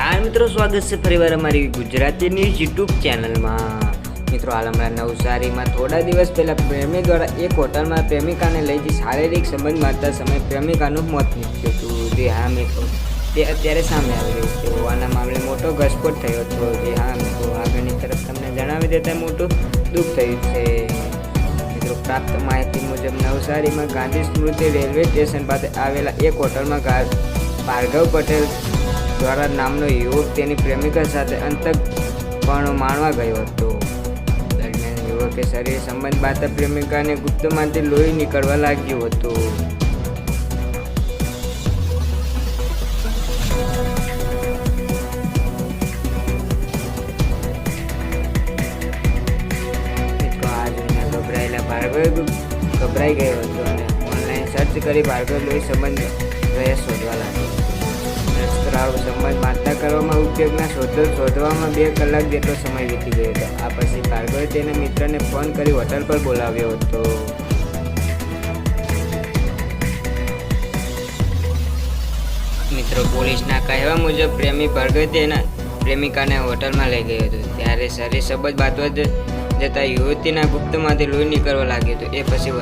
નમસ્કાર મિત્રો, સ્વાગત છે ફરીવાર અમારી ગુજરાતી ન્યૂઝ યુટ્યુબ ચેનલમાં। મિત્રો, હાલ હમણાં નવસારીમાં થોડા દિવસ પહેલાં પ્રેમી દ્વારા એક હોટલમાં પ્રેમિકાને લઈ જઈ શારીરિક સંબંધ બાંધતા સમયે પ્રેમિકાનું મોત નીપજ્યું હતું। જે હા મિત્રો, તે અત્યારે સામે આવી રહ્યું છે। હોવાના મામલે મોટો ઘસપોટ થયો હતો। જે હા મિત્રો, આગળની તરફ તમને જણાવી દેતા મોટું દુઃખ થયું છે। મિત્રો, પ્રાપ્ત માહિતી મુજબ નવસારીમાં ગાંધી સ્મૃતિ રેલવે સ્ટેશન પાસે આવેલા એક હોટલમાં ભાર્ગવ પટેલ દ્વારા નામનો યુવક તેની પ્રેમિકા સાથે અંતકપણું માણવા ગયો હતો। દરમિયાન યુવકે શરીર સંબંધ બાંધતા પ્રેમિકાને ગુપ્તમાંથી લોહી નીકળવા લાગ્યું હતું। ગભરાયેલા ભાર્ગવ ગભરાઈ ગયો હતો અને ઓનલાઈન સર્ચ કરી ભાર્ગવ લોહી સંબંધ રહ્યા શોધવા લાગ્યો। સંબંધ બાંધતા કરવામાં ઉપયોગના શોધવામાં 2 કલાક જેટલો સમય વીતી ગયો હતો। આ પછી ભાર્ગવે તેના મિત્રને ફોન કરી હોટલ પર બોલાવ્યો હતો। મિત્રો, પોલીસના કહેવા મુજબ પ્રેમી ભાર્ગવ તેના પ્રેમિકાને હોટલમાં લઈ ગયો હતો। ત્યારે શરીર સંબંધ બાંધવા જતા યુવતીના ગુપ્તમાંથી લોહી નીકળવા લાગ્યું હતું। એ પછી